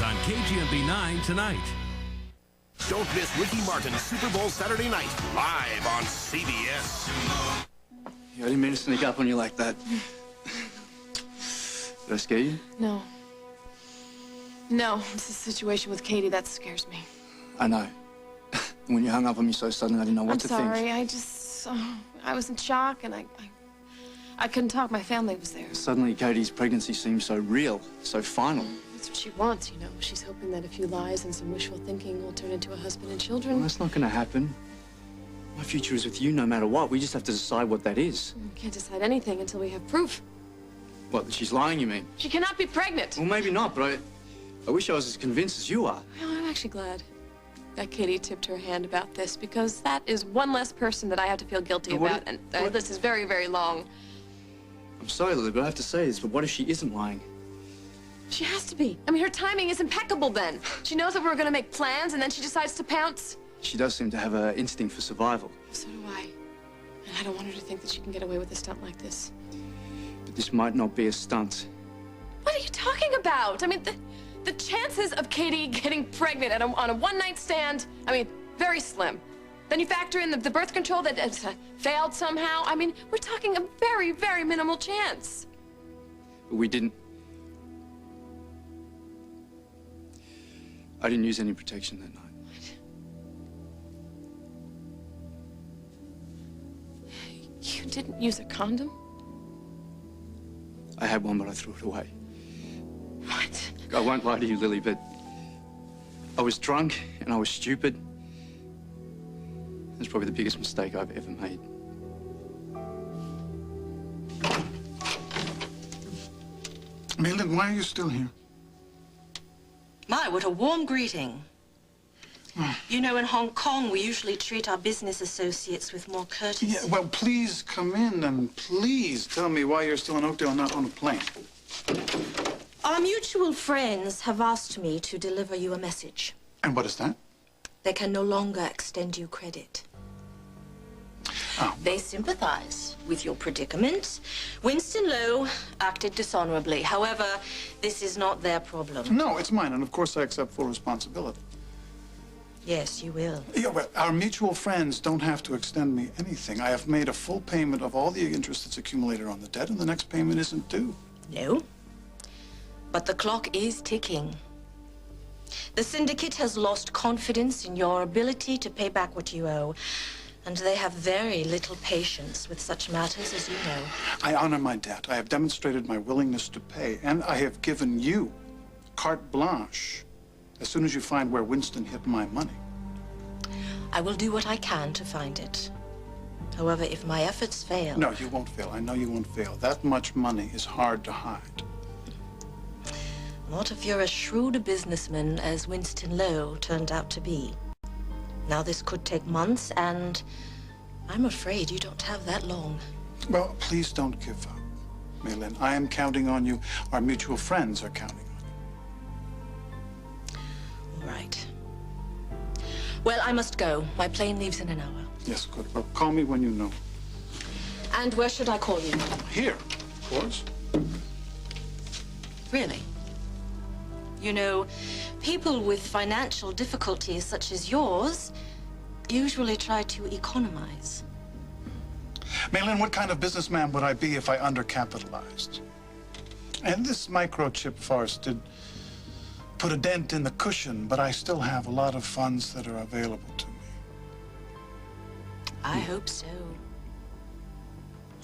on KGMB9 tonight. Don't miss Ricky Martin's Super Bowl Saturday night, live on CBS. I didn't mean to sneak up on you like that. Did I scare you? No. No, it's a situation with Katie that scares me. I know. When you hung up on me so suddenly, I didn't know what to think. I'm sorry, I was in shock and I couldn't talk. My family was there. Suddenly, Katie's pregnancy seemed so real, so final. That's what she wants, you know. She's hoping that a few lies and some wishful thinking will turn into a husband and children. Well, that's not going to happen. My future is with you no matter what. We just have to decide what that is. We can't decide anything until we have proof. What, that she's lying, you mean? She cannot be pregnant. Well, maybe not, but I wish I was as convinced as you are. Well, I'm actually glad that Katie tipped her hand about this, because that is one less person that I have to feel guilty about. And this is very, very long. I'm sorry, Lily, but I have to say this, but what if she isn't lying? She has to be. I mean, her timing is impeccable then. She knows that we're going to make plans, and then she decides to pounce. She does seem to have an instinct for survival. So do I. And I don't want her to think that she can get away with a stunt like this. But this might not be a stunt. What are you talking about? I mean, the chances of Katie getting pregnant on a one-night stand, I mean, very slim. Then you factor in the birth control that failed somehow. I mean, we're talking a very, very minimal chance. But we didn't... I didn't use any protection that night. What? You didn't use a condom? I had one, but I threw it away. What? I won't lie to you, Lily, but I was drunk and I was stupid. It's probably the biggest mistake I've ever made. Maitland, why are you still here? My, what a warm greeting. You know, in Hong Kong, we usually treat our business associates with more courtesy. Yeah, well, please come in and please tell me why you're still in Oakdale and not on a plane. Our mutual friends have asked me to deliver you a message. And what is that? They can no longer extend you credit. Oh. They sympathize with your predicament. Winston Lowe acted dishonorably. However, this is not their problem. No, it's mine, and of course I accept full responsibility. Yes, you will. Yeah, well, our mutual friends don't have to extend me anything. I have made a full payment of all the interest that's accumulated on the debt, and the next payment isn't due. No, but the clock is ticking. The syndicate has lost confidence in your ability to pay back what you owe. And they have very little patience with such matters, as you know. I honor my debt. I have demonstrated my willingness to pay, and I have given you carte blanche as soon as you find where Winston hid my money. I will do what I can to find it. However, if my efforts fail... No, you won't fail. I know you won't fail. That much money is hard to hide. Not if you're as shrewd a businessman as Winston Lowe turned out to be. Now, this could take months, and I'm afraid you don't have that long. Well, please don't give up, Maylin. I am counting on you. Our mutual friends are counting on you. All right. Well, I must go. My plane leaves in an hour. Yes, good. Well, call me when you know. And where should I call you? Here, of course. Really? You know, people with financial difficulties such as yours usually try to economize. Maylin, what kind of businessman would I be if I undercapitalized? And this microchip farce did put a dent in the cushion, but I still have a lot of funds that are available to me. I hope so.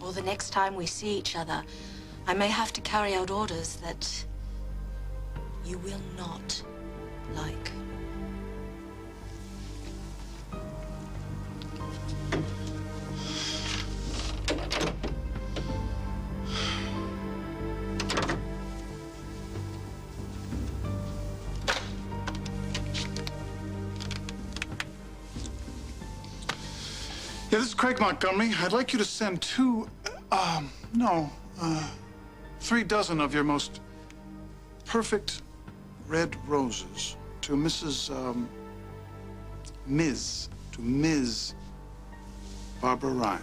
Or the next time we see each other, I may have to carry out orders that you will not like. Yeah, this is Craig Montgomery. I'd like you to send 3 dozen of your most perfect red roses to Ms. Barbara Ryan.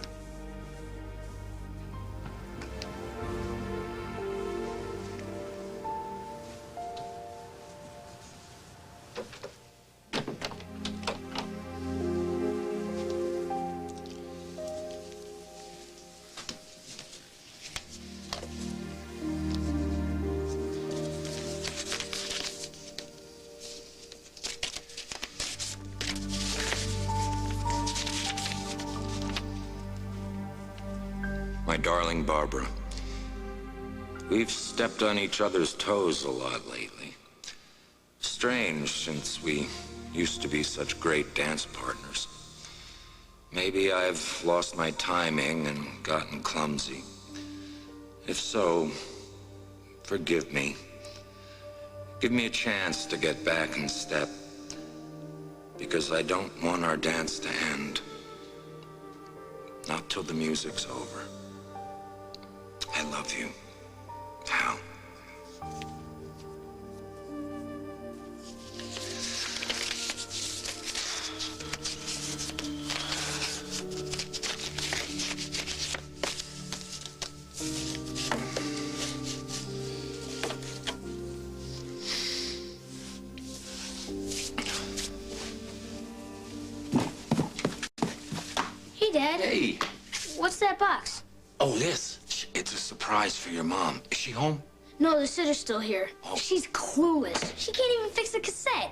darling Barbara. We've stepped on each other's toes a lot lately. Strange, since we used to be such great dance partners. Maybe I've lost my timing and gotten clumsy. If so, forgive me. Give me a chance to get back in step, because I don't want our dance to end. Not till the music's over. I love you, Hal. Hey, Dad. Hey. What's that box? Oh, this. It's a surprise for your mom. Is she home? No, the sitter's still here. Oh. She's clueless. She can't even fix a cassette.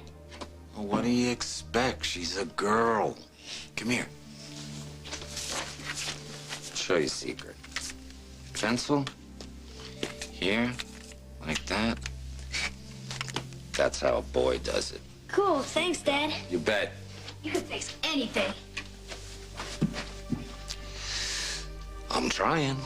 Well, what do you expect? She's a girl. Come here. I'll show you a secret. Pencil. Here. Like that. That's how a boy does it. Cool. Thanks, Dad. You bet. You can fix anything. I'm trying.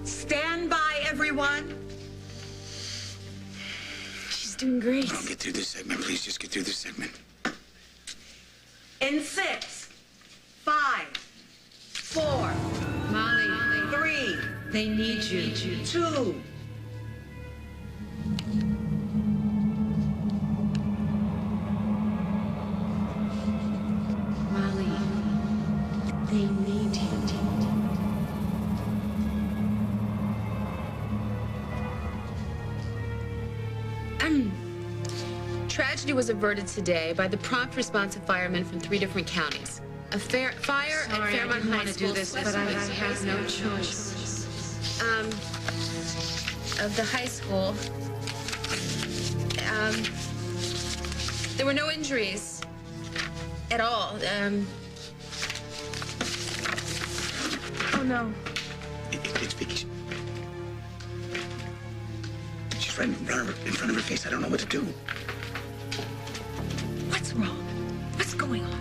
Stand by, everyone. She's doing great. I'll get through this segment. Please just get through this segment. In 6, 5, 4, Molly. 3, They need you. 2. Molly. They need you. Tragedy was averted today by the prompt response of firemen from 3 different counties. A fire at Fairmont High School. But I have no choice. Of the high school. There were no injuries at all. Oh no. It's Vicky's. She's right in front of her face. I don't know what to do. What's wrong? What's going on?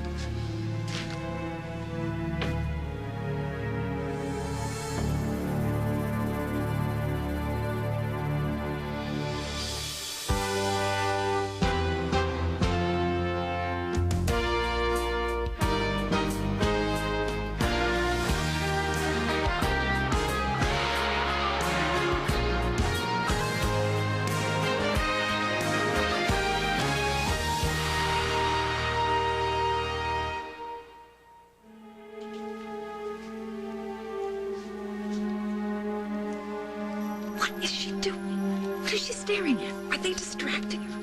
What is she doing? What is she staring at? Are they distracting her?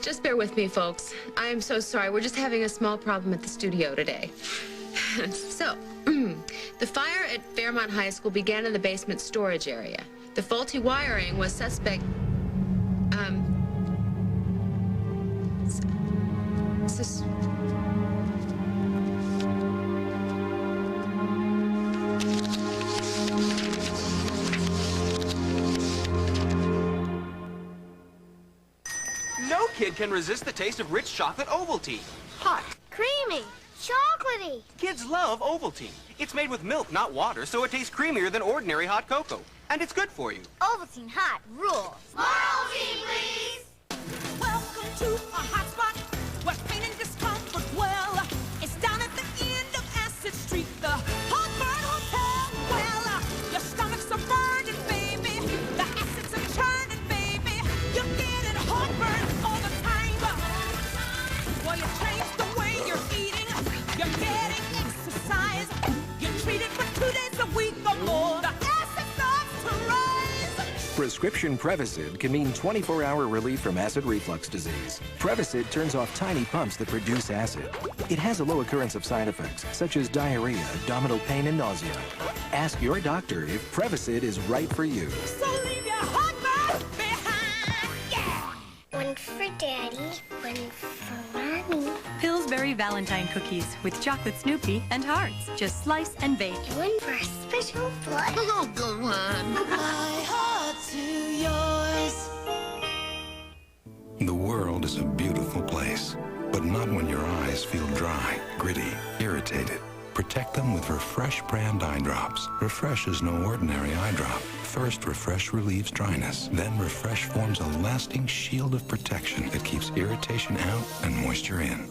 Just bear with me, folks. I am so sorry. We're just having a small problem at the studio today. So, the fire at Fairmont High School began in the basement storage area. The faulty wiring was suspect... No kid can resist the taste of rich chocolate Ovaltine. Hot. Creamy. Chocolatey. Kids love Ovaltine. It's made with milk, not water, so it tastes creamier than ordinary hot cocoa. And it's good for you. Ovaltine hot rules. More Ovaltine, please. Welcome to a hot spot where pain and discomfort dwell. It's down at the end of Acid Street, the Heartburn Hotel. Well, your stomach's a burning, baby. The acids are turning, baby. You're getting heartburn all the time. Well, you changed the Prescription PREVACID can mean 24-hour relief from acid reflux disease. PREVACID turns off tiny pumps that produce acid. It has a low occurrence of side effects, such as diarrhea, abdominal pain, and nausea. Ask your doctor if PREVACID is right for you. So leave your heartburn behind, yeah! One for Daddy, one for Mommy. Pillsbury Valentine cookies with chocolate Snoopy and hearts. Just slice and bake. One for a special boy. Oh, good one. My heart to yours. The world is a beautiful place, but not when your eyes feel dry, gritty, irritated. Protect them with Refresh brand eye drops. Refresh is no ordinary eye drop. First, Refresh relieves dryness. Then Refresh forms a lasting shield of protection that keeps irritation out and moisture in.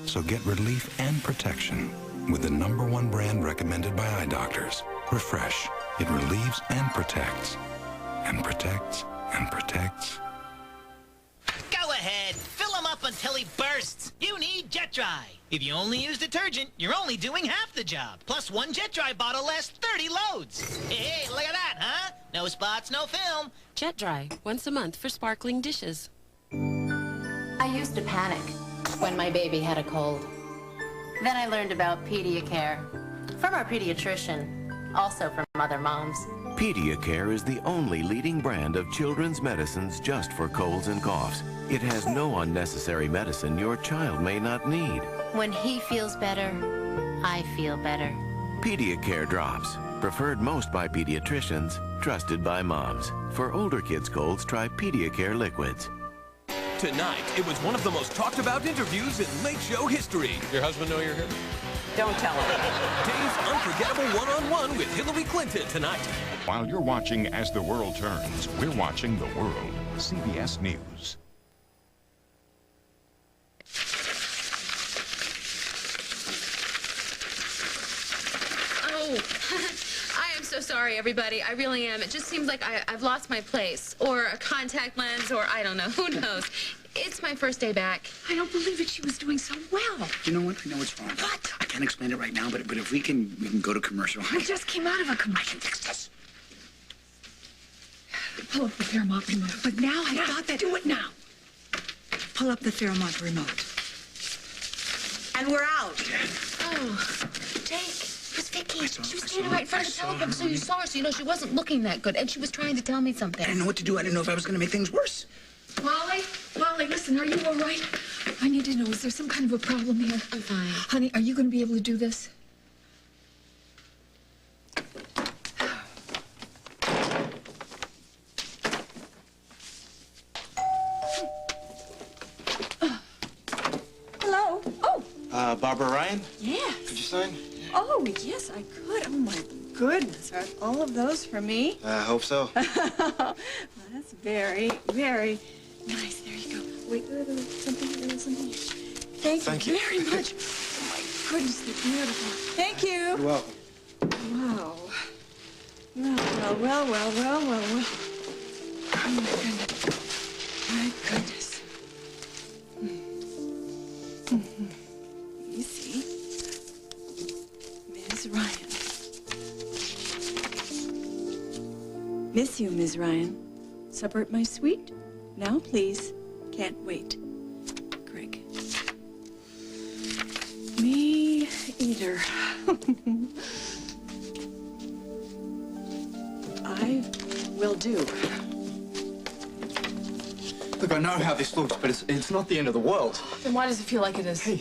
So get relief and protection with the #1 brand recommended by eye doctors. Refresh. It relieves and protects. And protects and protects. Go ahead. Fill him up until he bursts. You need Jet Dry. If you only use detergent, you're only doing half the job. Plus, one Jet Dry bottle lasts 30 loads. Hey, look at that, huh? No spots, no film. Jet Dry, once a month for sparkling dishes. I used to panic when my baby had a cold. Then I learned about Pediacare from our pediatrician, also from other moms. Pediacare is the only leading brand of children's medicines just for colds and coughs. It has no unnecessary medicine your child may not need. When he feels better, I feel better. Pediacare drops, preferred most by pediatricians, trusted by moms. For older kids' colds, try Pediacare liquids. Tonight, it was one of the most talked about interviews in Late Show history. Your husband know you're here? Don't tell him. Dave's unforgettable one-on-one with Hillary Clinton tonight. While you're watching As the World Turns, we're watching The World, CBS News. Oh, I am so sorry, everybody. I really am. It just seems like I've lost my place, or a contact lens, or I don't know. Who knows? It's my first day back. I don't believe it. She was doing so well. You know what? I know what's wrong. What? I can't explain it right now, but if we can go to commercial. We just came out of a commercial. I can fix this. Pull up the Fairmont remote. But now I thought that... Do it now. Pull up the Fairmont remote. And we're out. Oh, Jake, it was Vicky. She was standing right in front of the telephone, so you saw her, so you know she wasn't looking that good, and she was trying to tell me something. I didn't know what to do. I didn't know if I was going to make things worse. Molly, listen, are you all right? I need to know, is there some kind of a problem here? I'm fine. Honey, are you going to be able to do this? Hello. Oh. Barbara Ryan? Yes. Could you sign? Oh, yes, I could. Oh, my goodness. Are all of those for me? I hope so. Well, that's very, very nice. There you go. Wait, something. Thank you very much. Oh, my goodness, they're beautiful. Thank you. You're welcome. Wow. Well. Oh, my goodness. My goodness. You see? Ms. Ryan. Miss you, Ms. Ryan. Supper at my suite? Now, please. Can't wait. Greg. Me either. I will do. Look, I know how this looks, but it's not the end of the world. Then why does it feel like it is? Hey,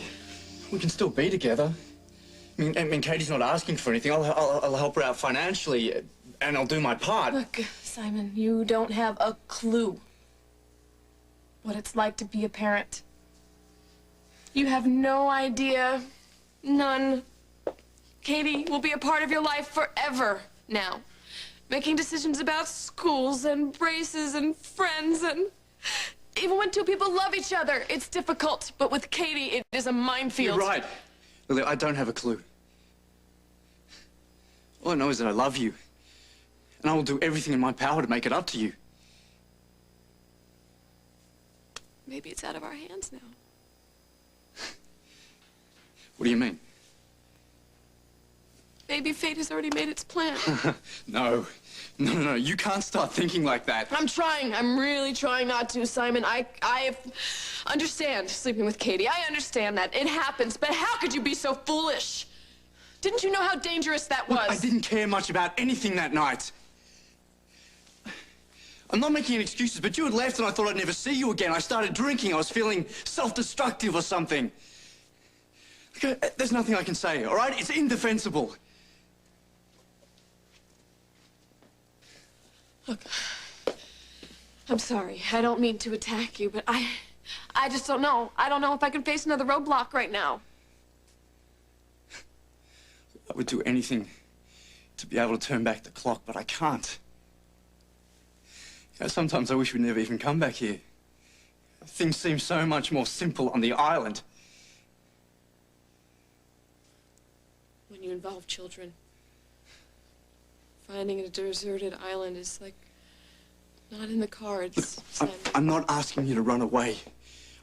we can still be together. I mean, Katie's not asking for anything. I'll help her out financially, and I'll do my part. Look, Simon, you don't have a clue what it's like to be a parent. You have no idea. None. Katie will be a part of your life forever now. Making decisions about schools and braces and friends and... Even when two people love each other, it's difficult. But with Katie, it is a minefield. You're right. Lily, I don't have a clue. All I know is that I love you. And I will do everything in my power to make it up to you. Maybe it's out of our hands now. What do you mean? baby fate has already made its plan. No. No. You can't start thinking like that. I'm trying. I'm really trying not to, Simon. I understand sleeping with Katie. I understand that. It happens. But how could you be so foolish? Didn't you know how dangerous that was? Look, I didn't care much about anything that night. I'm not making any excuses, but you had left and I thought I'd never see you again. I started drinking. I was feeling self-destructive or something. Okay, there's nothing I can say, all right? It's indefensible. Look, I'm sorry. I don't mean to attack you, but I just don't know. I don't know if I can face another roadblock right now. I would do anything to be able to turn back the clock, but I can't. You know, sometimes I wish we'd never even come back here. Things seem so much more simple on the island. When you involve children, finding a deserted island is like not in the cards. Look, I'm not asking you to run away.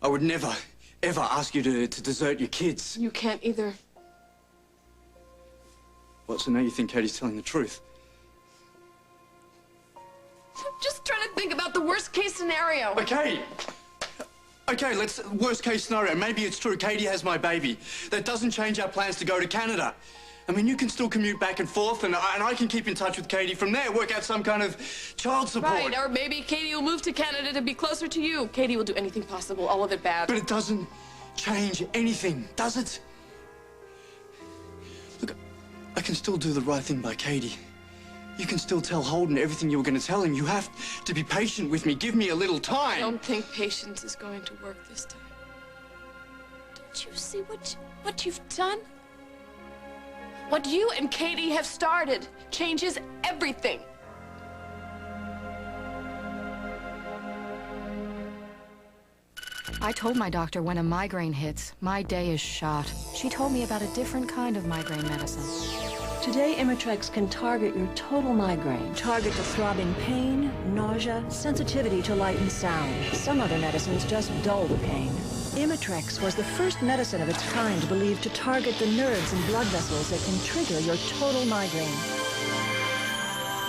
I would never, ever ask you to desert your kids. You can't either. What, so now you think Katie's telling the truth? I'm just trying to think about the worst case scenario. Okay, let's, worst case scenario. Maybe it's true. Katie has my baby. That doesn't change our plans to go to Canada. I mean, you can still commute back and forth, and I can keep in touch with Katie from there, work out some kind of child support. Right, or maybe Katie will move to Canada to be closer to you. Katie will do anything possible, all of it bad. But it doesn't change anything, does it? Look, I can still do the right thing by Katie. You can still tell Holden everything you were going to tell him. You have to be patient with me. Give me a little time. I don't think patience is going to work this time. Don't you see what you've done? What you and Katie have started changes everything. I told my doctor when a migraine hits, my day is shot. She told me about a different kind of migraine medicine. Today, Imitrex can target your total migraine. Target the throbbing pain, nausea, sensitivity to light and sound. Some other medicines just dull the pain. Imitrex was the first medicine of its kind believed to target the nerves and blood vessels that can trigger your total migraine.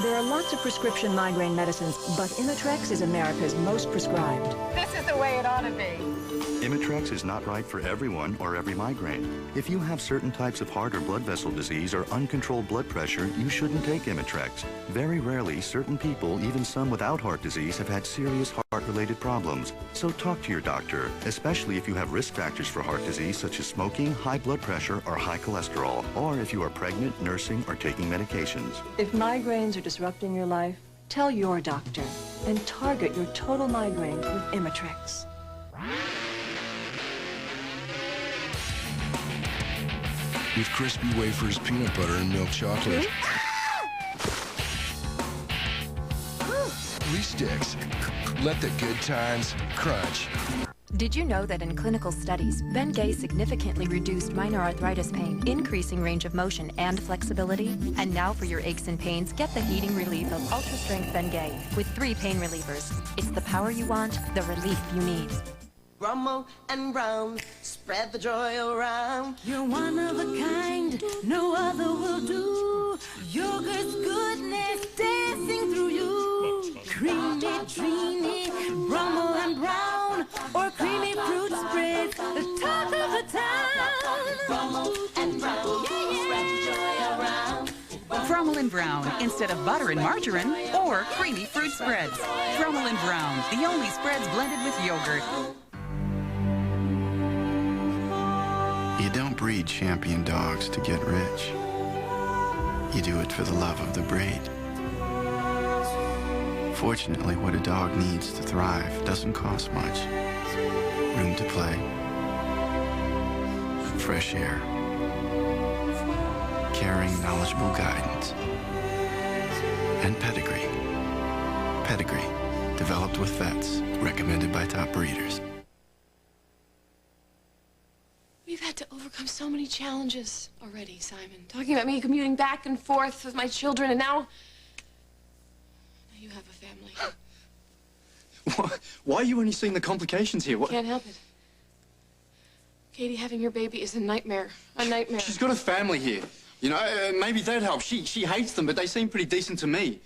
There are lots of prescription migraine medicines, but Imitrex is America's most prescribed. This is the way it ought to be. Imitrex is not right for everyone or every migraine. If you have certain types of heart or blood vessel disease or uncontrolled blood pressure, you shouldn't take Imitrex. Very rarely, certain people, even some without heart disease, have had serious heart-related problems. So talk to your doctor, especially if you have risk factors for heart disease such as smoking, high blood pressure, or high cholesterol, or if you are pregnant, nursing, or taking medications. If migraines are disrupting your life, tell your doctor and target your total migraine with Imitrex. With crispy wafers, peanut butter, and milk chocolate. Lee Sticks. Let the good times crunch. Did you know that in clinical studies, Bengay significantly reduced minor arthritis pain, increasing range of motion and flexibility? And now for your aches and pains, get the heating relief of Ultra Strength Bengay with 3 pain relievers. It's the power you want, the relief you need. Rumble and Brown, spread the joy around. You're one of a kind, no other will do. Yogurt's goodness dancing through you. Creamy, dreamy, Rumble and Brown, or creamy fruit spreads, the talk of the town. Rumble and Brown, spread the joy around. Frummel and Brown, instead of butter and margarine, or creamy fruit spreads. Frummel and Brown, the only spreads blended with yogurt. You don't breed champion dogs to get rich. You do it for the love of the breed. Fortunately, what a dog needs to thrive doesn't cost much. Room to play, fresh air, caring, knowledgeable guidance, and pedigree. Pedigree, developed with vets, recommended by top breeders. We've had to overcome so many challenges already, Simon. Talking about me commuting back and forth with my children, and now you have a family. Why are you only seeing the complications here? Can't help it. Katie having your baby is a nightmare. A nightmare. She's got a family here. You know, maybe that helps. She hates them, but they seem pretty decent to me.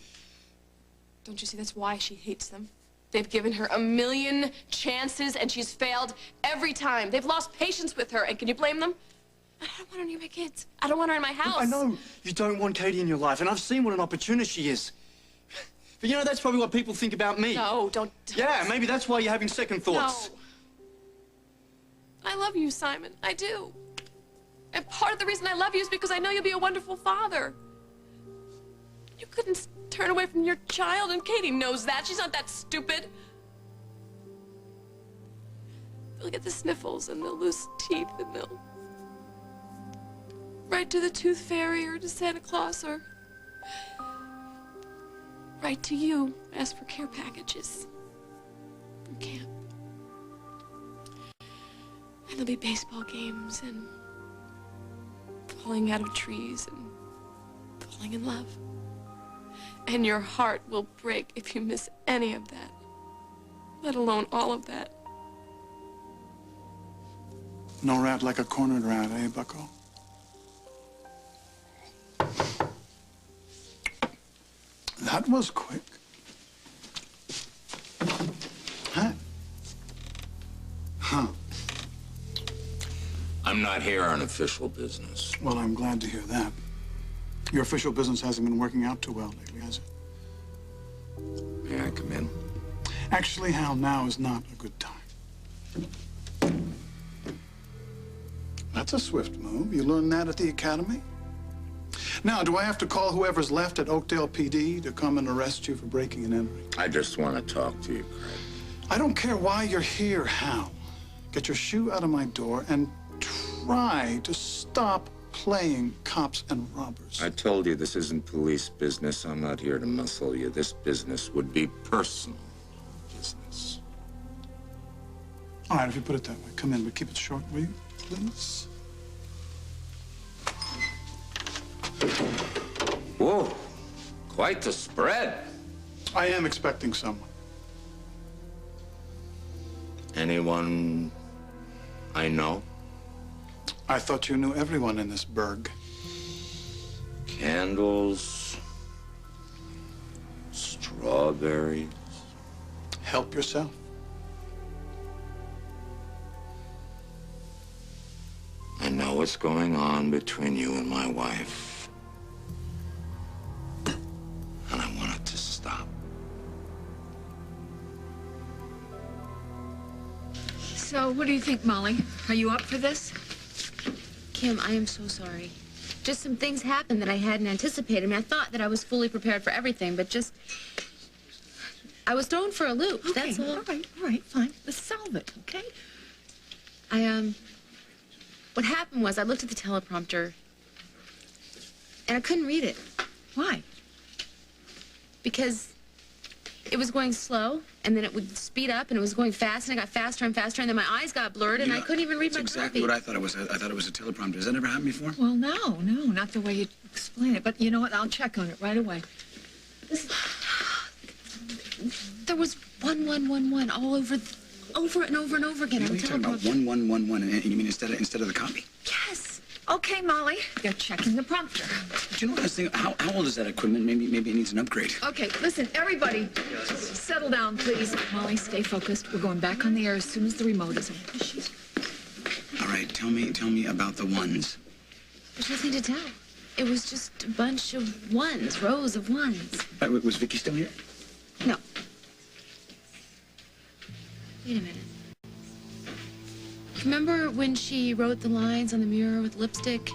Don't you see that's why she hates them? They've given her a million chances, and she's failed every time. They've lost patience with her, and can you blame them? I don't want her near my kids. I don't want her in my house. I know you don't want Katie in your life, and I've seen what an opportunist she is. But, you know, that's probably what people think about me. No, don't. Yeah, maybe that's why you're having second thoughts. No. I love you, Simon. I do. And part of the reason I love you is because I know you'll be a wonderful father. You couldn't turn away from your child, and Katie knows that. She's not that stupid. They'll get the sniffles and the loose teeth, and they'll write to the tooth fairy or to Santa Claus or write to you, ask for care packages from camp. And there'll be baseball games and falling out of trees and falling in love. And your heart will break if you miss any of that, let alone all of that. No rat like a cornered rat, eh, bucko? That was quick. Huh? Huh. I'm not here on official business. Well, I'm glad to hear that. Your official business hasn't been working out too well lately, has it? May I come in? Actually, Hal, now is not a good time. That's a swift move. You learned that at the academy? Now, do I have to call whoever's left at Oakdale PD to come and arrest you for breaking and entering? I just want to talk to you, Craig. I don't care why you're here, Hal. Get your shoe out of my door and try to stop playing cops and robbers. I told you this isn't police business. I'm not here to muscle you. This business would be personal business. All right, if you put it that way. Come in, but keep it short, will you, please? Whoa, quite the spread. I am expecting someone. Anyone I know? I thought you knew everyone in this burg. Candles, strawberries. Help yourself. I know what's going on between you and my wife. And I want it to stop. So, what do you think, Molly? Are you up for this? Kim, I am so sorry. Just some things happened that I hadn't anticipated. I mean, I thought that I was fully prepared for everything, but just... I was thrown for a loop, Okay, that's all. all right, fine. Let's solve it, okay? What happened was I looked at the teleprompter, and I couldn't read it. Why? Because it was going slow, and then it would speed up, and it was going fast, and it got faster and faster, and then my eyes got blurred, and I couldn't even read my That's exactly copy. what I thought it was. I thought it was a teleprompter. Has that ever happened before? Well, no, not the way you explain it. But you know what? I'll check on it right away. There was 1111 all over and over and over again on the You're talking about teleprompter. 1111, and you mean instead of the copy? Yes. Okay, Molly. They're checking the prompter. But you know what I was thinking? How old is that equipment? Maybe it needs an upgrade. Okay, listen, everybody, settle down, please. Molly, stay focused. We're going back on the air as soon as the remote is in. All right, tell me about the ones. There's nothing to tell. It was just a bunch of ones, rows of ones. Was Vicky still here? No. Wait a minute. Remember when she wrote the lines on the mirror with lipstick?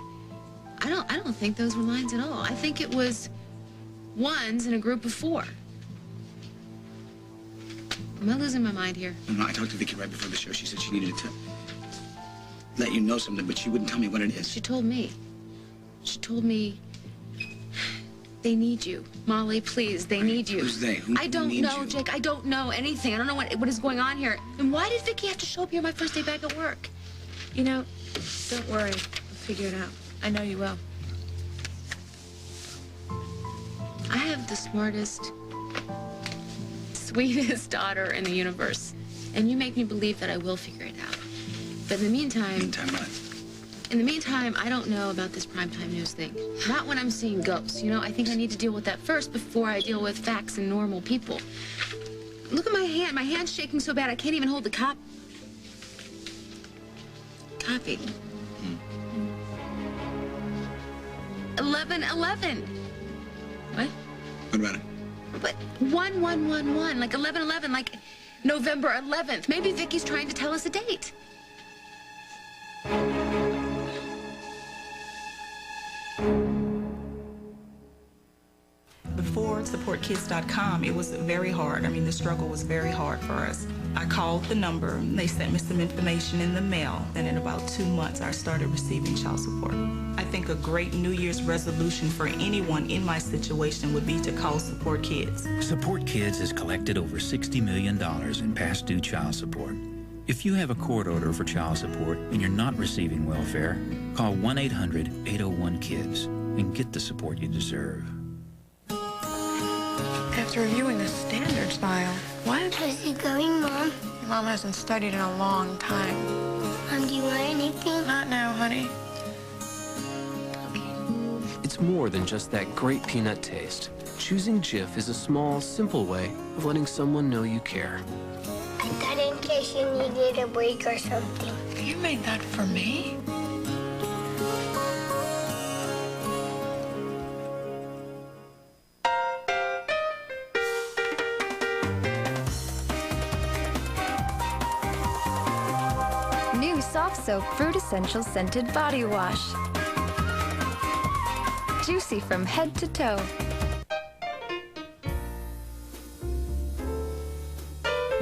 I don't think those were lines at all. I think it was ones in a group of 4. Am I losing my mind here? No, I talked to Vicky right before the show. She said she needed to let you know something, but she wouldn't tell me what it is. She told me. She told me they need you. Molly, please, they need you. Who's they? Who I don't needs know, you? Jake. I don't know anything. I don't know what is going on here. And why did Vicky have to show up here my first day back at work? You know, don't worry. We'll figure it out. I know you will. I have the smartest, sweetest daughter in the universe. And you make me believe that I will figure it out. But in the meantime... Meantime what? In the meantime, I don't know about this primetime news thing. Not when I'm seeing ghosts, you know? I think I need to deal with that first before I deal with facts and normal people. Look at my hand. My hand's shaking so bad I can't even hold the copy. Copy. 11:11. What? What about it? But 1111, like 11:11, like November 11th. Maybe Vicky's trying to tell us a date. Before supportkids.com, it was very hard. I mean, the struggle was very hard for us. I called the number, they sent me some information in the mail, and in about 2 months, I started receiving child support. I think a great New Year's resolution for anyone in my situation would be to call Support Kids. Support Kids has collected over $60 million in past due child support. If you have a court order for child support and you're not receiving welfare, call 1-800-801-KIDS and get the support you deserve. After reviewing the standards file, what? How's it going, Mom? Mom hasn't studied in a long time. Mom, do you want anything? Not now, honey. It's more than just that great peanut taste. Choosing Jif is a small, simple way of letting someone know you care. I thought in case you needed a break or something. You made that for me? New Soft Soap Fruit Essentials Scented Body Wash. Juicy from head to toe.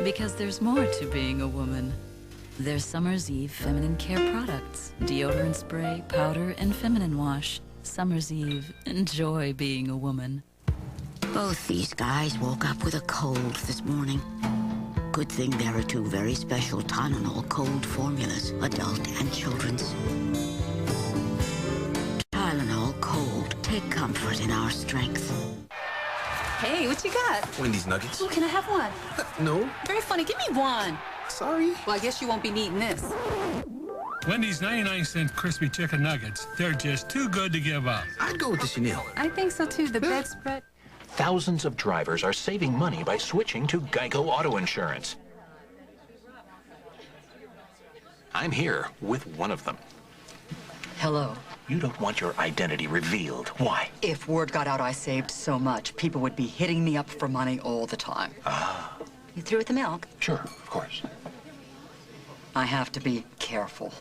Because there's more to being a woman. There's Summer's Eve feminine care products. Deodorant spray, powder, and feminine wash. Summer's Eve. Enjoy being a woman. Both these guys woke up with a cold this morning. Good thing there are 2 very special Tylenol cold formulas, adult and children's. Tylenol Cold. Take comfort in our strength. Hey, what you got? Wendy's nuggets. Oh, can I have one? No. Very funny. Give me one. Sorry. Well, I guess you won't be needing this. Wendy's 99-cent crispy chicken nuggets. They're just too good to give up. I'd go with the chenille. I think so, too. The bedspread. Thousands of drivers are saving money by switching to Geico Auto Insurance. I'm here with one of them. Hello. You don't want your identity revealed. Why? If word got out I saved so much, people would be hitting me up for money all the time. Ah. You through with the milk? Sure, of course. I have to be careful.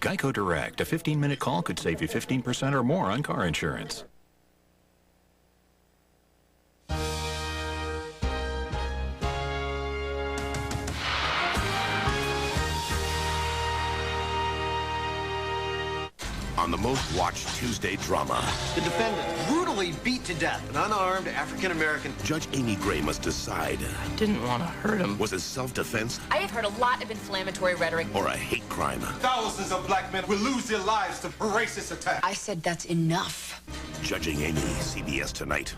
Geico Direct. A 15-minute call could save you 15% or more on car insurance. On the most watched Tuesday drama. The defendant, brutally beat to death, an unarmed African-American. Judge Amy Gray must decide. I didn't want to hurt him. Was it self-defense I have heard a lot of inflammatory rhetoric. or a hate crime? Thousands of black men will lose their lives to racist attack. I said that's enough. Judging Amy, CBS tonight.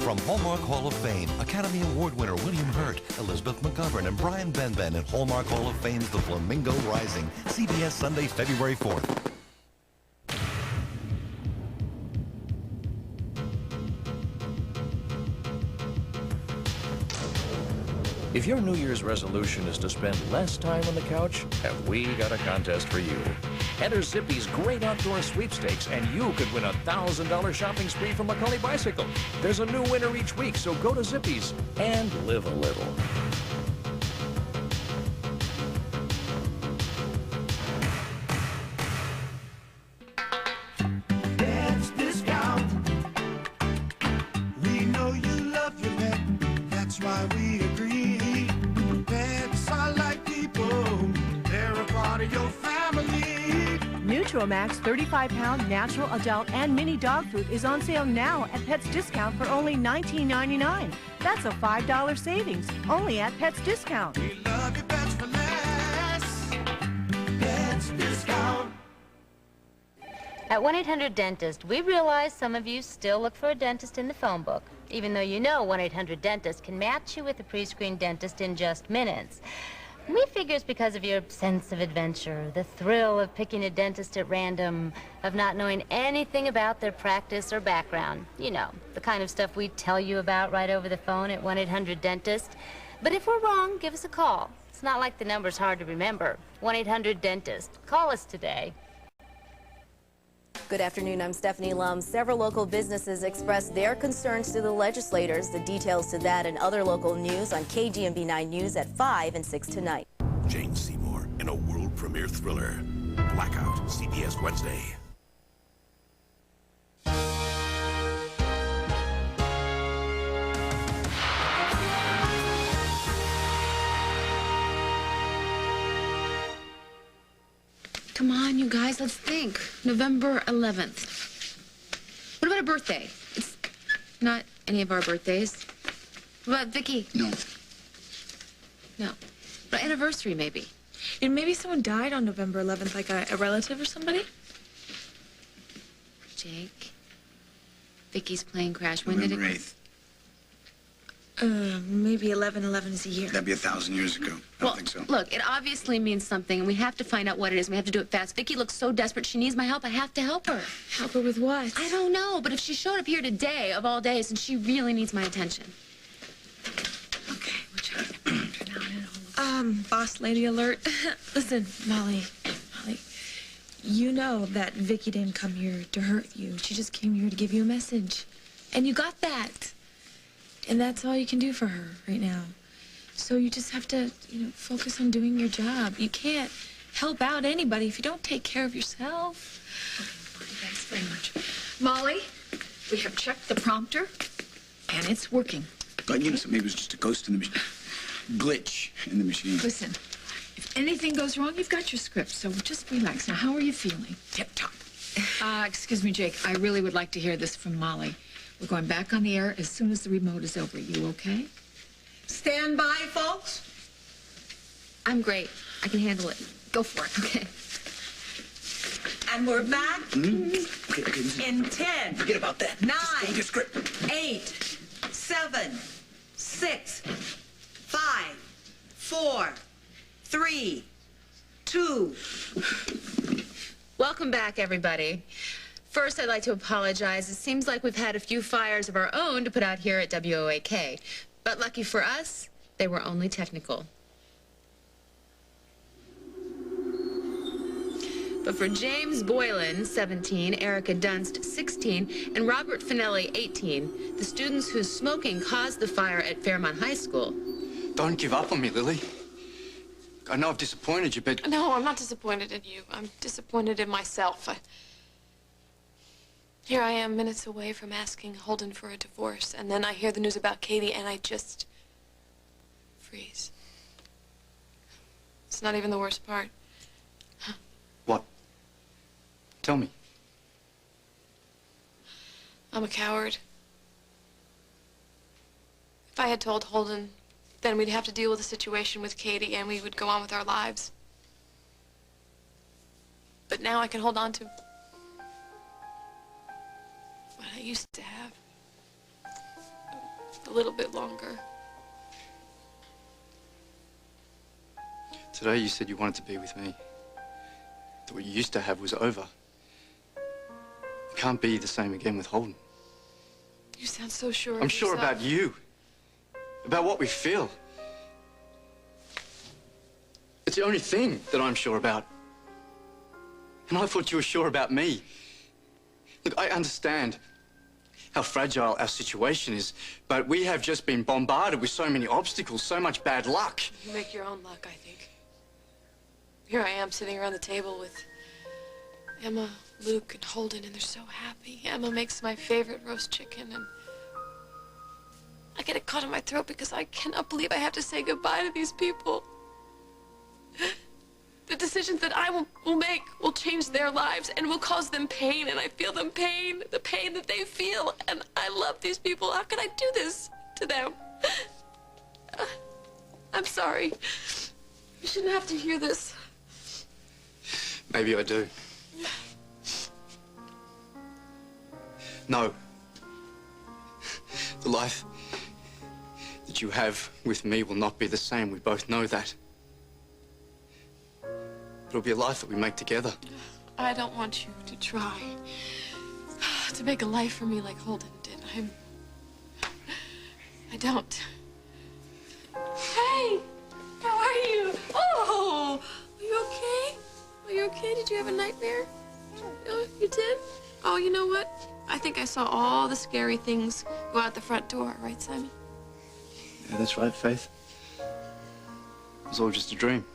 From Hallmark Hall of Fame, Academy Award winner William Hurt, Elizabeth McGovern, and Brian Benben in Hallmark Hall of Fame's The Flamingo Rising. CBS Sunday, February 4th. If your New Year's resolution is to spend less time on the couch, have we got a contest for you. Enter Zippy's great outdoor sweepstakes, and you could win a $1,000 shopping spree from Macaulay Bicycle. There's a new winner each week, so go to Zippy's and live a little. Pets Discount. We know you love your pet. That's why we agree. Pets are like people. They're a part of your family. Nutromax 35-pound natural adult and mini dog food is on sale now at Pets Discount for only $19.99. That's a $5 savings only at Pets Discount. We love your pets for less. Pets Discount. At 1-800-DENTIST, we realize some of you still look for a dentist in the phone book, even though you know 1-800-DENTIST can match you with a pre-screened dentist in just minutes. We figure it's because of your sense of adventure, the thrill of picking a dentist at random, of not knowing anything about their practice or background. You know, the kind of stuff we tell you about right over the phone at 1-800-DENTIST. But if we're wrong, give us a call. It's not like the number's hard to remember. 1-800-DENTIST. Call us today. Good afternoon, I'm Stephanie Lum. Several local businesses expressed their concerns to the legislators. The details to that and other local news on KGMB 9 News at 5 and 6 tonight. Jane Seymour in a world premiere thriller. Blackout, CBS Wednesday. Come on, you guys, let's think. November 11th. What about a birthday? It's not any of our birthdays. What about Vicky? No. No. But anniversary, maybe. And maybe someone died on November 11th, like a relative or somebody? Jake. Vicky's plane crash. When did it? November 8th. Maybe 11/11 is a year. That'd be 1,000 years ago. I don't think so. Look, it obviously means something, and we have to find out what it is. We have to do it fast. Vicky looks so desperate. She needs my help. I have to help her. Help her with what? I don't know, but if she showed up here today, of all days, and she really needs my attention. Okay, we'll check it. Boss lady alert. Listen, Molly, you know that Vicky didn't come here to hurt you. She just came here to give you a message. And you got that. And that's all you can do for her right now. So you just have to, focus on doing your job. You can't help out anybody if you don't take care of yourself. Okay, thanks very much. Molly, we have checked the prompter, and it's working. But maybe it was just a ghost in the machine. Glitch in the machine. Listen, if anything goes wrong, you've got your script, so just relax. Now, how are you feeling? Tip-top. Excuse me, Jake. I really would like to hear this from Molly. We're going back on the air as soon as the remote is over. You okay? Stand by, folks. I'm great. I can handle it. Go for it. Okay. And we're back Okay. in 10. Forget about that. 9. Just go with your script. 8, 7, 6, 5, 4, 3, 2. Welcome back, everybody. First, I'd like to apologize. It seems like we've had a few fires of our own to put out here at WOAK. But lucky for us, they were only technical. But for James Boylan, 17, Erica Dunst, 16, and Robert Finelli, 18, the students whose smoking caused the fire at Fairmont High School. Don't give up on me, Lily. I know I've disappointed you, but... No, I'm not disappointed in you. I'm disappointed in myself. Here I am, minutes away from asking Holden for a divorce, and then I hear the news about Katie, and I just freeze. It's not even the worst part. What? Tell me. I'm a coward. If I had told Holden, then we'd have to deal with the situation with Katie, and we would go on with our lives. But now I can hold on to what I used to have a little bit longer. Today you said you wanted to be with me. That what you used to have was over. It can't be the same again with Holden. You sound so sure of I'm sure yourself. about you. About what we feel. It's the only thing that I'm sure about. And I thought you were sure about me. Look, I understand how fragile our situation is, but we have just been bombarded with so many obstacles, so much bad luck. You make your own luck, I think. Here I am sitting around the table with Emma, Luke, and Holden, and they're so happy. Emma makes my favorite roast chicken, and I get it caught in my throat because I cannot believe I have to say goodbye to these people. The decisions that I will make will change their lives and will cause them pain, and I feel them pain, the pain that they feel, and I love these people. How can I do this to them? I'm sorry. You shouldn't have to hear this. Maybe I do. No. The life that you have with me will not be the same. We both know that. It'll be a life that we make together. I don't want you to try to make a life for me like Holden did. I don't. Hey, how are you? Oh, are you okay? Are you okay? Did you have a nightmare? Oh, you did? Oh, you know what? I think I saw all the scary things go out the front door, right, Simon? Yeah, that's right, Faith. It was all just a dream.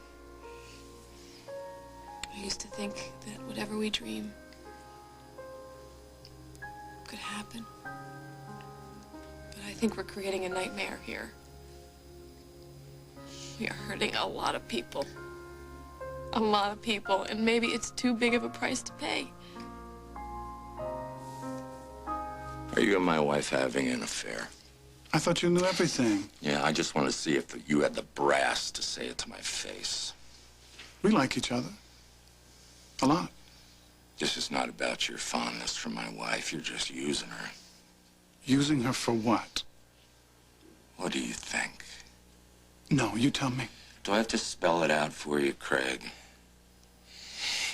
I used to think that whatever we dream could happen. But I think we're creating a nightmare here. We are hurting a lot of people. A lot of people, and maybe it's too big of a price to pay. Are you and my wife having an affair? I thought you knew everything. Yeah, I just want to see if you had the brass to say it to my face. We like each other. A lot. This is not about your fondness for my wife. You're just using her. Using her for what? What do you think? No, you tell me. Do I have to spell it out for you, Craig?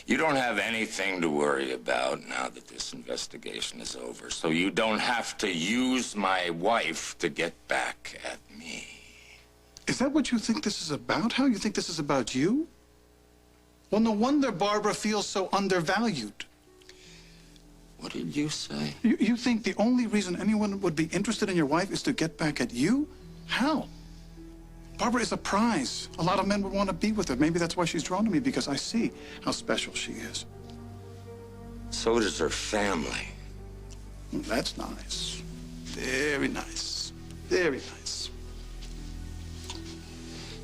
You don't have anything to worry about now that this investigation is over, so you don't have to use my wife to get back at me. Is that what you think this is about? How you think this is about you? Well, no wonder Barbara feels so undervalued. What did you say? You think the only reason anyone would be interested in your wife is to get back at you? How? Barbara is a prize. A lot of men would want to be with her. Maybe that's why she's drawn to me, because I see how special she is. So does her family. Well, that's nice. Very nice. Very nice.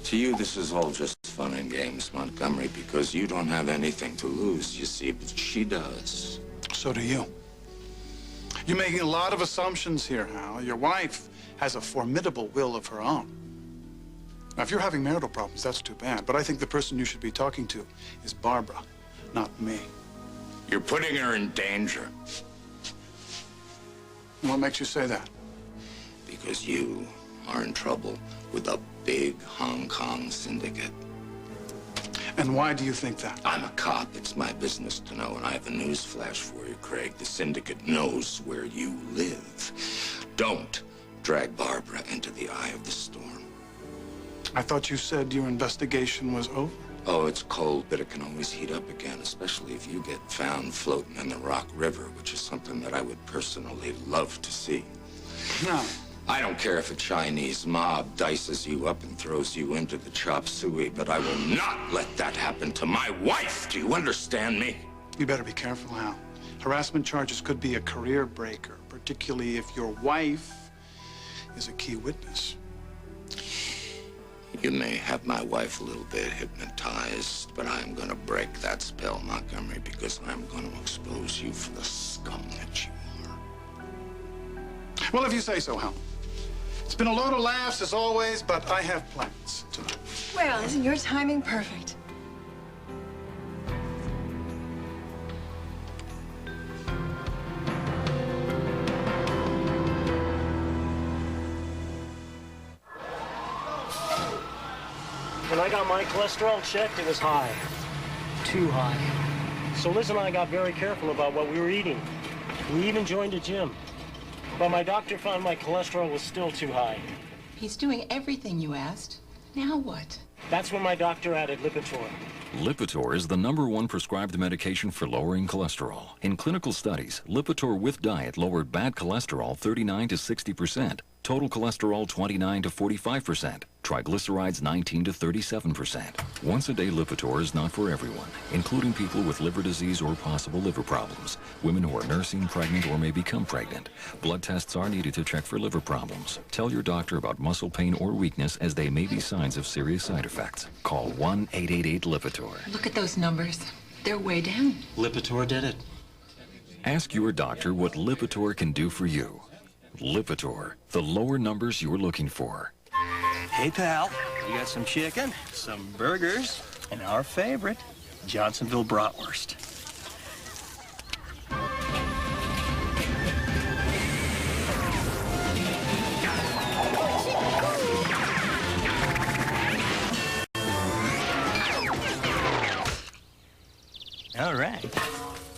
To you, this is all just fun and games, Montgomery, because you don't have anything to lose, you see, but she does. So do you. You're making a lot of assumptions here, Hal. Your wife has a formidable will of her own. Now, if you're having marital problems, that's too bad. But I think the person you should be talking to is Barbara, not me. You're putting her in danger. What makes you say that? Because you are in trouble with a big Hong Kong syndicate. And why do you think that? I'm a cop. It's my business to know, and I have a news flash for you, Craig. The syndicate knows where you live. Don't drag Barbara into the eye of the storm. I thought you said your investigation was over. Oh, it's cold, but it can always heat up again, especially if you get found floating in the Rock River, which is something that I would personally love to see. No. I don't care if a Chinese mob dices you up and throws you into the chop suey, but I will not let that happen to my wife. Do you understand me? You better be careful, Hal. Harassment charges could be a career breaker, particularly if your wife is a key witness. You may have my wife a little bit hypnotized, but I'm going to break that spell, Montgomery, because I'm going to expose you for the scum that you are. Well, if you say so, Hal. It's been a load of laughs, as always, but I have plans tonight. Well, isn't your timing perfect? When I got my cholesterol checked, it was high. Too high. So Liz and I got very careful about what we were eating. We even joined a gym. But my doctor found my cholesterol was still too high. He's doing everything you asked. Now what? That's when my doctor added Lipitor. Lipitor is the #1 prescribed medication for lowering cholesterol. In clinical studies, Lipitor with diet lowered bad cholesterol 39 to 60%, total cholesterol 29 to 45%, triglycerides 19 to 37%. Once-a-day Lipitor is not for everyone, including people with liver disease or possible liver problems, women who are nursing, pregnant, or may become pregnant. Blood tests are needed to check for liver problems. Tell your doctor about muscle pain or weakness, as they may be signs of serious side effects. Call 1-888-LIPITOR. Look at those numbers. They're way down. Lipitor did it. Ask your doctor what Lipitor can do for you. Lipitor, the lower numbers you're looking for. Hey, pal. We got some chicken, some burgers, and our favorite, Johnsonville bratwurst.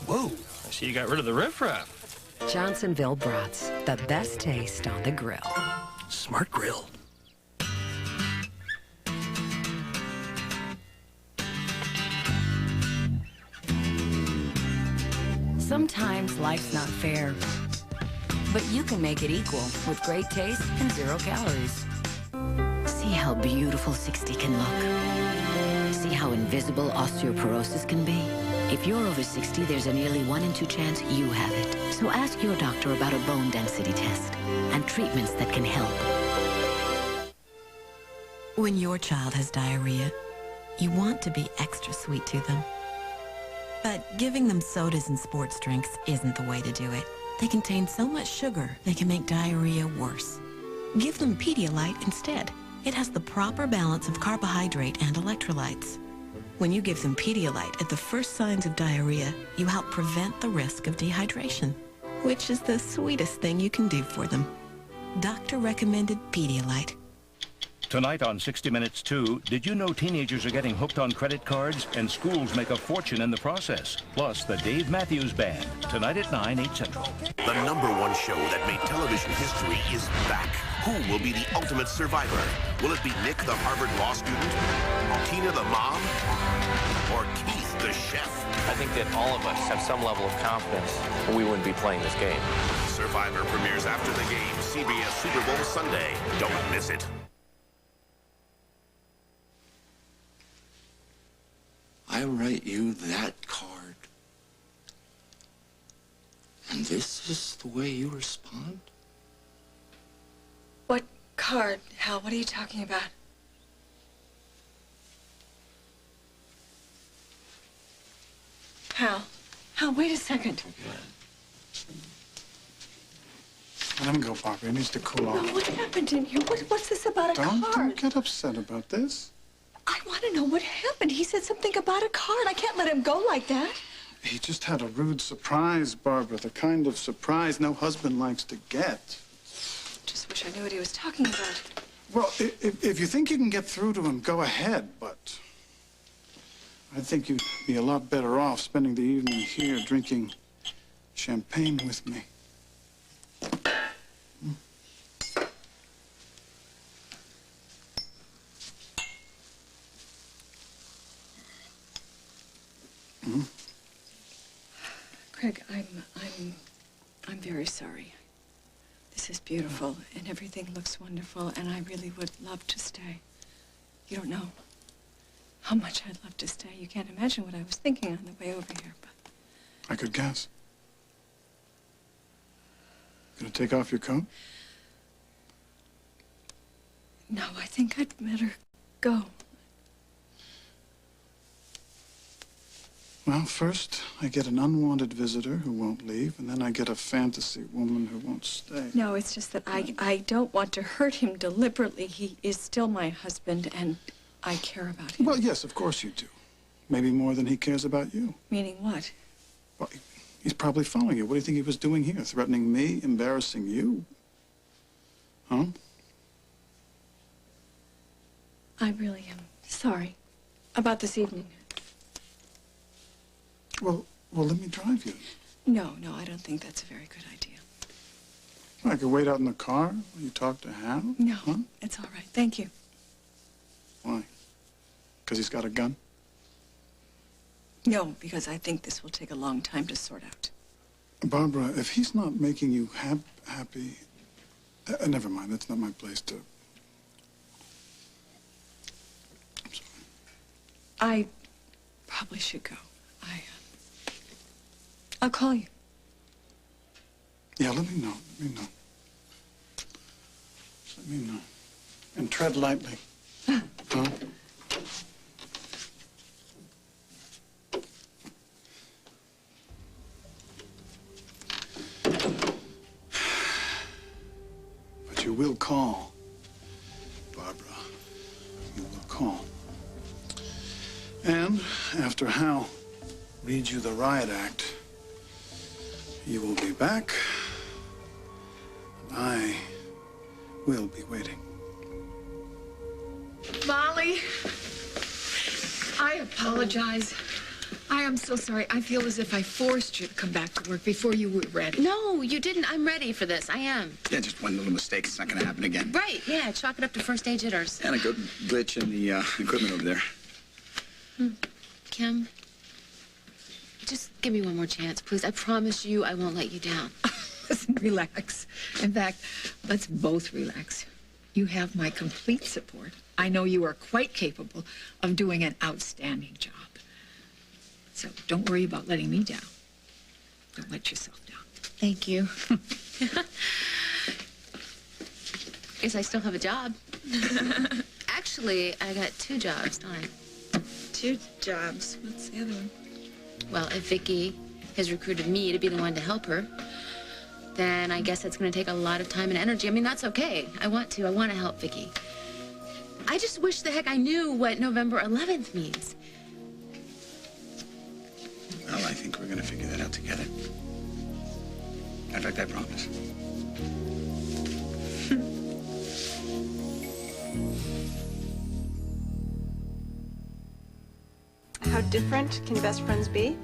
Whoa, I see you got rid of the riffraff. Johnsonville Brats, the best taste on the grill. Smart grill. Sometimes life's not fair, but you can make it equal with great taste and 0 calories. See how beautiful 60 can look. See how invisible osteoporosis can be. If you're over 60, there's a nearly 1 in 2 chance you have it. So ask your doctor about a bone density test and treatments that can help. When your child has diarrhea, you want to be extra sweet to them. But giving them sodas and sports drinks isn't the way to do it. They contain so much sugar, they can make diarrhea worse. Give them Pedialyte instead. It has the proper balance of carbohydrate and electrolytes. When you give them Pedialyte at the first signs of diarrhea, you help prevent the risk of dehydration, which is the sweetest thing you can do for them. Doctor-recommended Pedialyte. Tonight on 60 Minutes 2, did you know teenagers are getting hooked on credit cards and schools make a fortune in the process? Plus, the Dave Matthews Band, tonight at 9, 8 Central. The #1 show that made television history is back. Who will be the ultimate survivor? Will it be Nick, the Harvard law student? Tina, the mom? Or Keith, the chef? I think that all of us have some level of confidence, or we wouldn't be playing this game. Survivor premieres after the game, CBS Super Bowl Sunday. Don't miss it. I write you that card, and this is the way you respond? What card, Hal? What are you talking about? Hal, wait a second. Let him go, Barbara. He needs to cool off. What happened in here? What's this about a card? Don't get upset about this. I want to know what happened. He said something about a card. I can't let him go like that. He just had a rude surprise, Barbara. The kind of surprise no husband likes to get. Just wish I knew what he was talking about. Well, if you think you can get through to him, go ahead, but I think you'd be a lot better off spending the evening here drinking champagne with me. Hmm? Craig, I'm very sorry. This is beautiful, and everything looks wonderful, and I really would love to stay. You don't know how much I'd love to stay. You can't imagine what I was thinking on the way over here, but... I could guess. Gonna take off your coat? No, I think I'd better go. Well, first, I get an unwanted visitor who won't leave, and then I get a fantasy woman who won't stay. No, it's just that I don't want to hurt him deliberately. He is still my husband, and I care about him. Well, yes, of course you do. Maybe more than he cares about you. Meaning what? Well, he's probably following you. What do you think he was doing here? Threatening me? Embarrassing you? Huh? I really am sorry about this evening. Well, let me drive you. No, I don't think that's a very good idea. I could wait out in the car while you talk to Hal? No, huh? It's all right. Thank you. Why? Because he's got a gun? No, because I think this will take a long time to sort out. Barbara, if he's not making you happy... never mind, that's not my place to... I'm sorry. I probably should go. I'll call you. Yeah, let me know. Let me know. And tread lightly. Huh? But you will call, Barbara. You will call. And after Hal reads you the riot act, you will be back. I will be waiting. Molly, I apologize. I Molly, I'm so sorry. I feel as if I forced you to come back to work before you were ready. No, you didn't. I'm ready for this. I am. Yeah, just one little mistake. It's not going to happen again. Right, yeah. Chalk it up to first day jitters. And a good glitch in the equipment over there. Kim, just give me one more chance, please. I promise you I won't let you down. Listen, relax. In fact, let's both relax. You have my complete support. I know you are quite capable of doing an outstanding job. So don't worry about letting me down. Don't let yourself down. Thank you. Guess I still have a job. Actually, I got 2 jobs, don't I? 2 jobs. What's the other one? Well, if Vicky has recruited me to be the one to help her, then I guess it's going to take a lot of time and energy. I mean, that's okay. I want to help Vicky. I just wish the heck I knew what November 11th means. Well, I think we're going to figure that out together. In fact, I promise. How different can best friends be?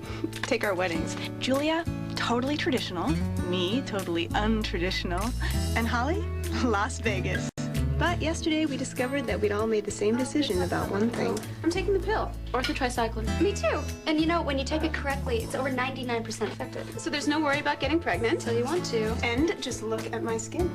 Take our weddings. Julia, totally traditional. Me, totally untraditional. And Holly, Las Vegas. But yesterday we discovered that we'd all made the same decision about one thing. I'm taking the pill, orthotricycline. Me too. And you know, when you take it correctly, it's over 99% effective. So there's no worry about getting pregnant until you want to. And just look at my skin.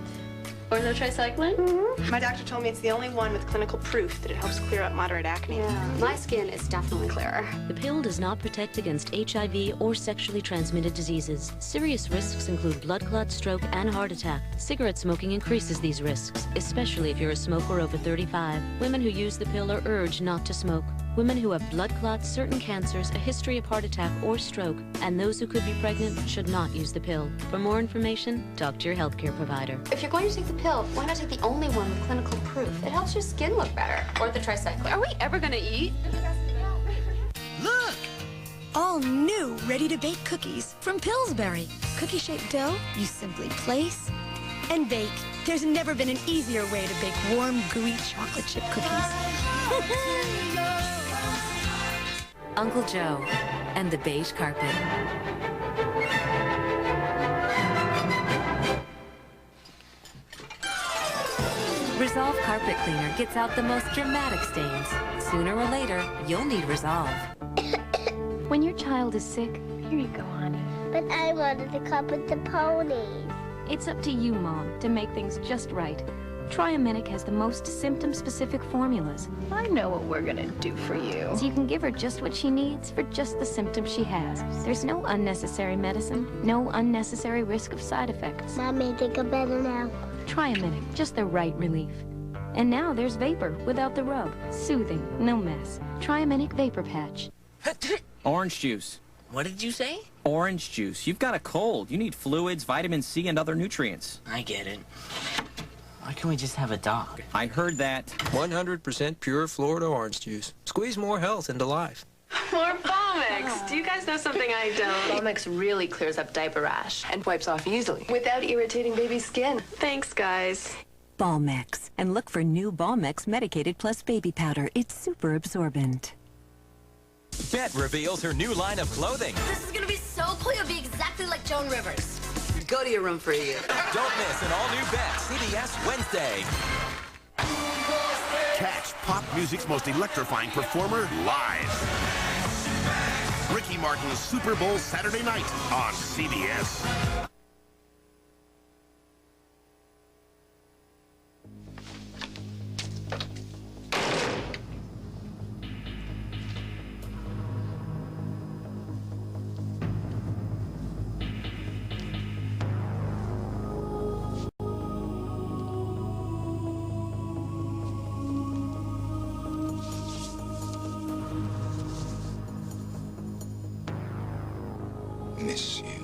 Orthotricycline? Mm-hmm. My doctor told me it's the only one with clinical proof that it helps clear up moderate acne. Yeah, my skin is definitely clearer. The pill does not protect against HIV or sexually transmitted diseases. Serious risks include blood clot, stroke, and heart attack. Cigarette smoking increases these risks, especially if you're a smoker over 35. Women who use the pill are urged not to smoke. Women who have blood clots, certain cancers, a history of heart attack or stroke, and those who could be pregnant should not use the pill. For more information, talk to your healthcare provider. If you're going to take the pill, why not take the only one with clinical proof? It helps your skin look better. Orthotricycline. Are we ever gonna eat? Look! All new, ready-to-bake cookies from Pillsbury. Cookie-shaped dough you simply place and bake. There's never been an easier way to bake warm, gooey chocolate chip cookies. Uncle Joe and the beige carpet. Resolve Carpet Cleaner gets out the most dramatic stains. Sooner or later, you'll need Resolve. When your child is sick, here you go, honey. But I wanted to cup with the ponies. It's up to you, Mom, to make things just right. Triaminic has the most symptom-specific formulas. I know what we're gonna do for you. So you can give her just what she needs for just the symptoms she has. There's no unnecessary medicine, no unnecessary risk of side effects. Mommy, I think I'm better now. Triaminic, just the right relief. And now there's Vapor without the rub. Soothing, no mess. Triaminic Vapor Patch. Orange juice. What did you say? Orange juice. You've got a cold. You need fluids, vitamin C, and other nutrients. I get it. Why can't we just have a dog? I heard that. 100% pure Florida orange juice. Squeeze more health into life. More Balmex. Do you guys know something I don't? Balmex really clears up diaper rash and wipes off easily without irritating baby's skin. Thanks, guys. Balmex. And look for new Balmex Medicated Plus Baby Powder. It's super absorbent. Bet reveals her new line of clothing. This is gonna be so cool. You'll be exactly like Joan Rivers. Go to your room for a year. Don't miss an all-new Bet, CBS Wednesday. Catch pop music's most electrifying performer live. Ricky Martin's Super Bowl Saturday night on CBS. Miss you.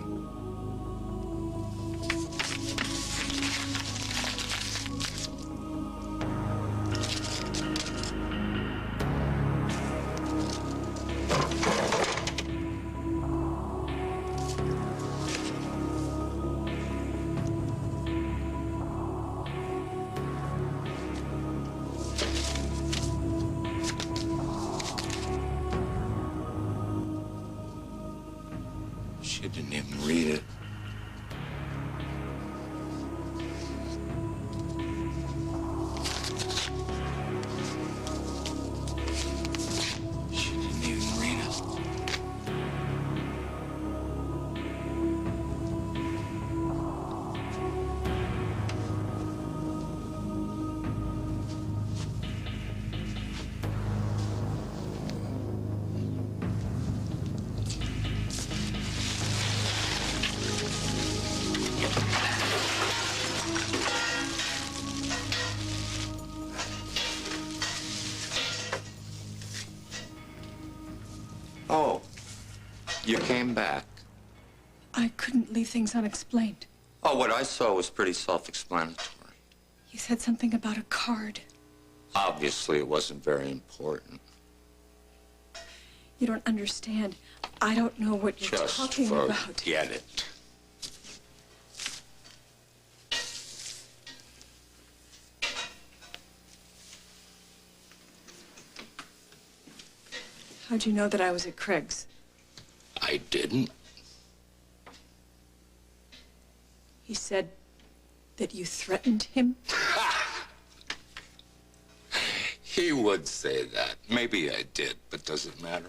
You came back. I couldn't leave things unexplained. Oh, what I saw was pretty self-explanatory. You said something about a card. Obviously, it wasn't very important. You don't understand. I don't know what you're Just talking about. forget it. How'd you know that I was at Craig's? I didn't. He said that you threatened him? He would say that. Maybe I did, but does it matter?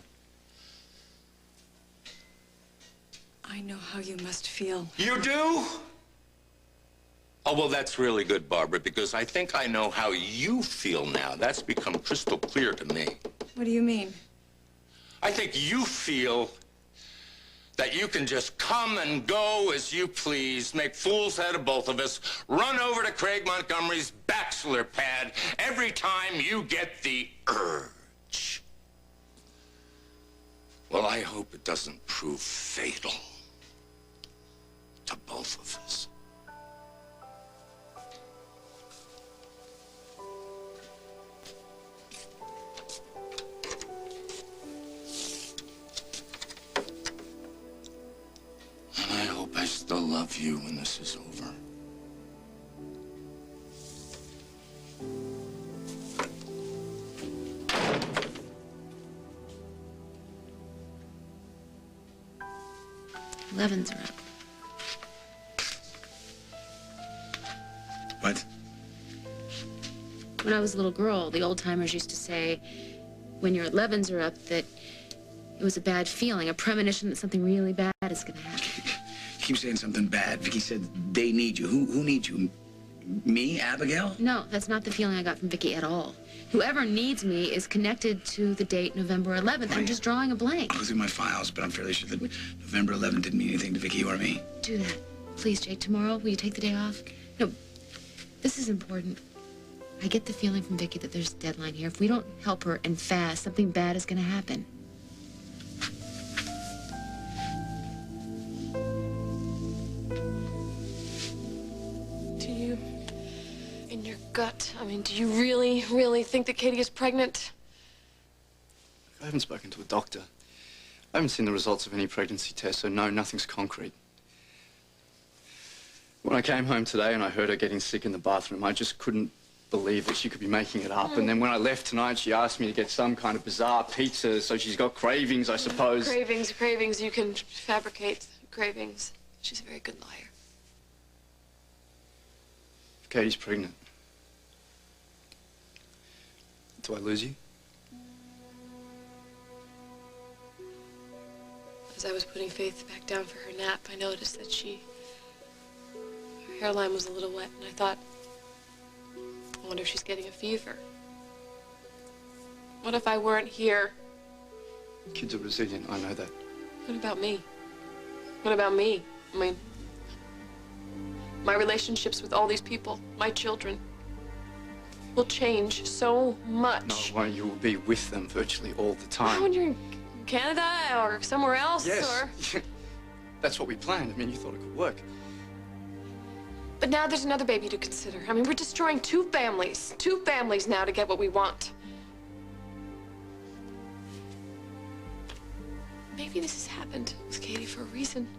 I know how you must feel. You do? Oh, well, that's really good, Barbara, because I think I know how you feel now. That's become crystal clear to me. What do you mean? I think you feel that you can just come and go as you please, make fools out of both of us, run over to Craig Montgomery's bachelor pad every time you get the urge. Well, I hope it doesn't prove fatal to both of us. And I hope I still love you when this is over. Elevens are up. What? When I was a little girl, the old-timers used to say, when your 11s are up, that it was a bad feeling, a premonition that something really bad is going to happen. Keep saying something bad. Vicky said they need you. Who needs you? Me, Abigail? No, that's not the feeling I got from Vicky at all. Whoever needs me is connected to the date November 11th. I'm just drawing a blank. I'll go through my files, but I'm fairly sure that November 11th didn't mean anything to Vicky or me. Do that. Please, Jake. Tomorrow, will you take the day off? No, this is important. I get the feeling from Vicky that there's a deadline here. If we don't help her and fast, something bad is going to happen. Do you, in your gut, I mean, do you really, really think that Katie is pregnant? I haven't spoken to a doctor. I haven't seen the results of any pregnancy test, so no, nothing's concrete. When I came home today and I heard her getting sick in the bathroom, I just couldn't believe that she could be making it up. And then when I left tonight, she asked me to get some kind of bizarre pizza, so she's got cravings, I suppose. Cravings. You can fabricate cravings. She's a very good liar. If Katie's pregnant, do I lose you? As I was putting Faith back down for her nap, I noticed that her hairline was a little wet, and I thought, I wonder if she's getting a fever. What if I weren't here? Kids are resilient, I know that. What about me? What about me? I mean, my relationships with all these people, my children, will change so much. No, it won't. You will be with them virtually all the time. When you're in Canada or somewhere else, yes. or... That's what we planned. I mean, you thought it could work. But now there's another baby to consider. I mean, we're destroying two families now to get what we want. Maybe this has happened with Katie for a reason.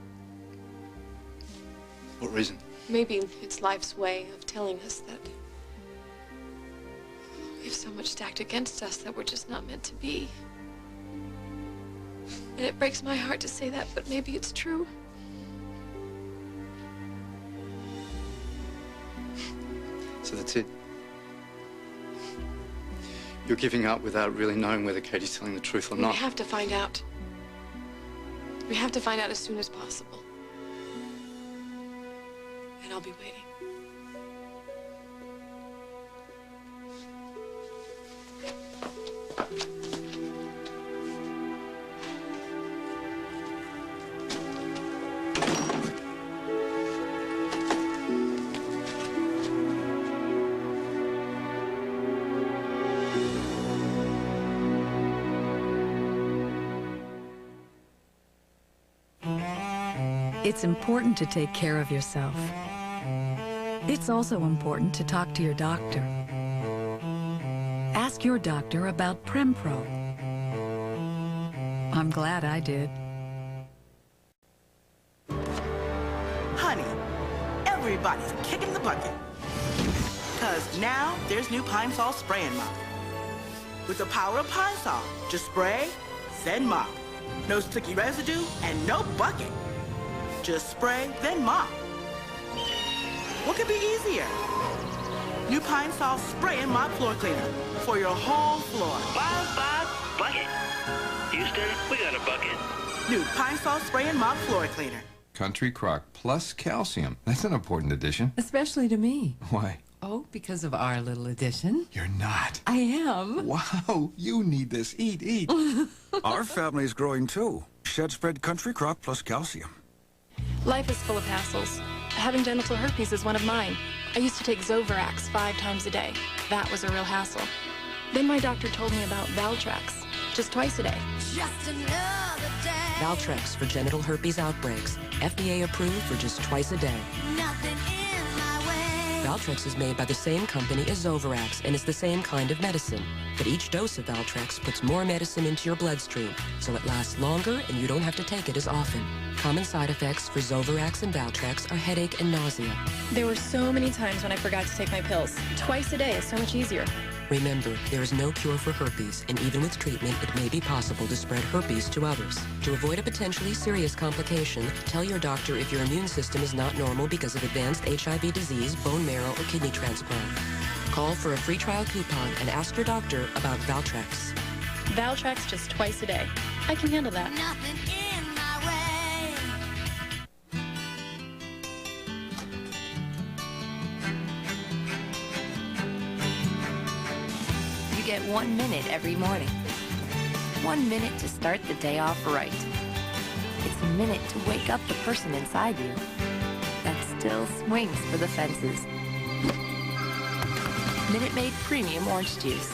What reason? Maybe it's life's way of telling us that we have so much stacked against us that we're just not meant to be. And it breaks my heart to say that, but maybe it's true. So that's it. You're giving up without really knowing whether Katie's telling the truth or not. We have to find out. We have to find out as soon as possible. And I'll be waiting. It's important to take care of yourself. It's also important to talk to your doctor. Ask your doctor about PremPro. I'm glad I did. Honey, everybody's kicking the bucket. Because now there's new Pine Sol Spray and Mop. With the power of Pine Sol, just spray, then mop. No sticky residue and no bucket. Just spray, then mop. What could be easier? New Pine Sol Spray and Mop Floor Cleaner for your whole floor. Bucket. Houston, we got a bucket. New Pine Sol Spray and Mop Floor Cleaner. Country Crock plus calcium. That's an important addition. Especially to me. Why? Oh, because of our little addition. You're not. I am. Wow, you need this. Eat. Our family's growing too. Shed Spread Country Crock plus calcium. Life is full of hassles. Having genital herpes is one of mine. I used to take Zovirax 5 times a day. That was a real hassle. Then my doctor told me about Valtrex, just twice a day. Just another day. Valtrex for genital herpes outbreaks. FDA approved for just twice a day. Nothing in my way. Valtrex is made by the same company as Zovirax and is the same kind of medicine. But each dose of Valtrex puts more medicine into your bloodstream, so it lasts longer and you don't have to take it as often. Common side effects for Zovirax and Valtrex are headache and nausea. There were so many times when I forgot to take my pills. Twice a day is so much easier. Remember, there is no cure for herpes, and even with treatment, it may be possible to spread herpes to others. To avoid a potentially serious complication, tell your doctor if your immune system is not normal because of advanced HIV disease, bone marrow, or kidney transplant. Call for a free trial coupon and ask your doctor about Valtrex. Valtrex just twice a day. I can handle that. Nothing in my way. You get 1 minute every morning. 1 minute to start the day off right. It's a minute to wake up the person inside you that still swings for the fences. Minute Maid Premium Orange Juice.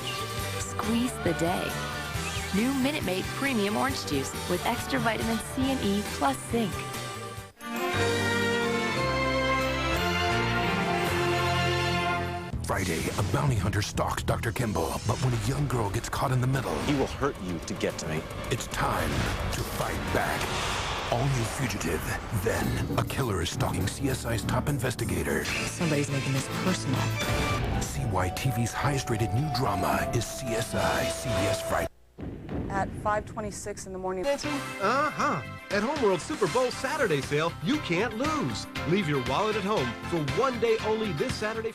Squeeze the day. New Minute Maid Premium Orange Juice with extra vitamin C and E plus zinc. Friday, a bounty hunter stalks Dr. Kimball, but when a young girl gets caught in the middle, he will hurt you to get to me. It's time to fight back. All new Fugitive. Then, a killer is stalking CSI's top investigator. Somebody's making this personal. See why TV's highest-rated new drama is CSI CBS Friday. At 5:26 in the morning. Uh-huh. At Homeworld Super Bowl Saturday sale, you can't lose. Leave your wallet at home for 1 day only this Saturday.